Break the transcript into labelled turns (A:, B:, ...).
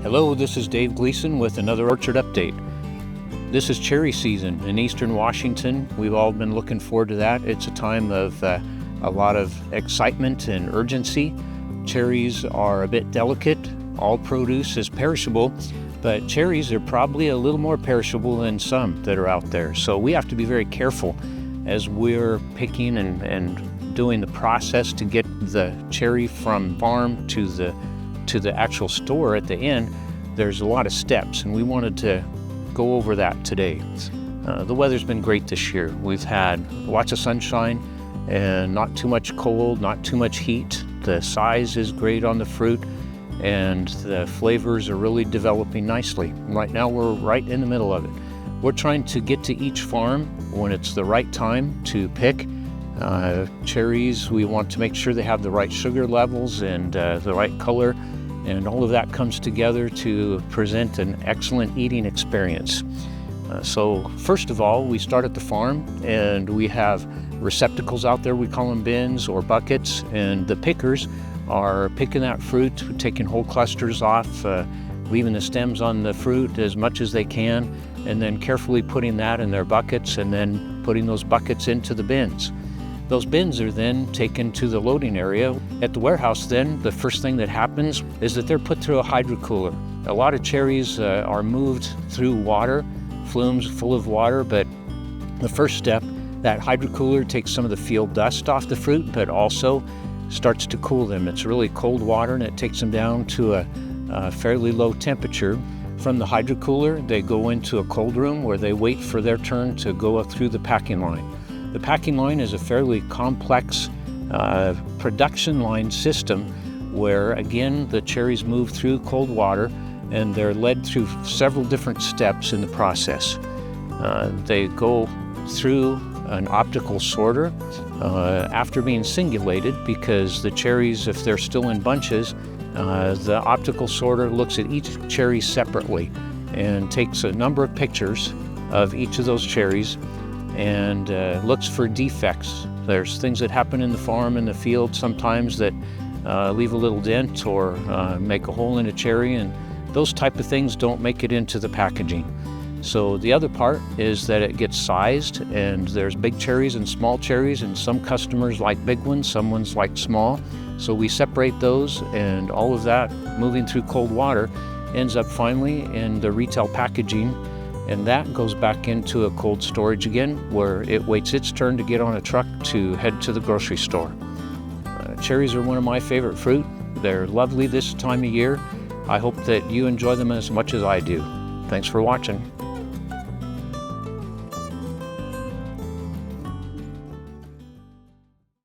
A: Hello, this is Dave Gleason with another orchard update. This is cherry season in eastern Washington. We've all been looking forward to that. It's a time of a lot of excitement and urgency. Cherries are a bit delicate. All produce is perishable, but cherries are probably a little more perishable than some that are out there. So we have to be very careful as we're picking and doing the process to get the cherry from farm to the actual store at the end. There's a lot of steps, and we wanted to go over that today. The weather's been great this year. We've had lots of sunshine and not too much cold, not too much heat. The size is great on the fruit, and the flavors are really developing nicely. Right now we're right in the middle of it. We're trying to get to each farm when it's the right time to pick. Cherries, we want to make sure they have the right sugar levels and the right color, and all of that comes together to present an excellent eating experience. So first of all, we start at the farm, and we have receptacles out there. We call them bins or buckets, and the pickers are picking that fruit, taking whole clusters off, leaving the stems on the fruit as much as they can, and then carefully putting that in their buckets, and then putting those buckets into the bins. Those bins are then taken to the loading area. At the warehouse then, the first thing that happens is that they're put through a hydrocooler. A lot of cherries are moved through water, flumes full of water, but the first step, that hydrocooler takes some of the field dust off the fruit, but also starts to cool them. It's really cold water, and it takes them down to a fairly low temperature. From the hydrocooler, they go into a cold room where they wait for their turn to go through the packing line. The packing line is a fairly complex production line system where, again, the cherries move through cold water, and they're led through several different steps in the process. They go through an optical sorter after being singulated, because the cherries, if they're still in bunches, the optical sorter looks at each cherry separately and takes a number of pictures of each of those cherries and looks for defects. There's things that happen in the farm, in the field sometimes, that leave a little dent or make a hole in a cherry, and those type of things don't make it into the packaging. So the other part is that it gets sized, and there's big cherries and small cherries, and some customers like big ones, some ones like small. So we separate those, and all of that moving through cold water ends up finally in the retail packaging, and that goes back into a cold storage again, where it waits its turn to get on a truck to head to the grocery store. Cherries are one of my favorite fruit. They're lovely this time of year. I hope that you enjoy them as much as I do. Thanks for watching.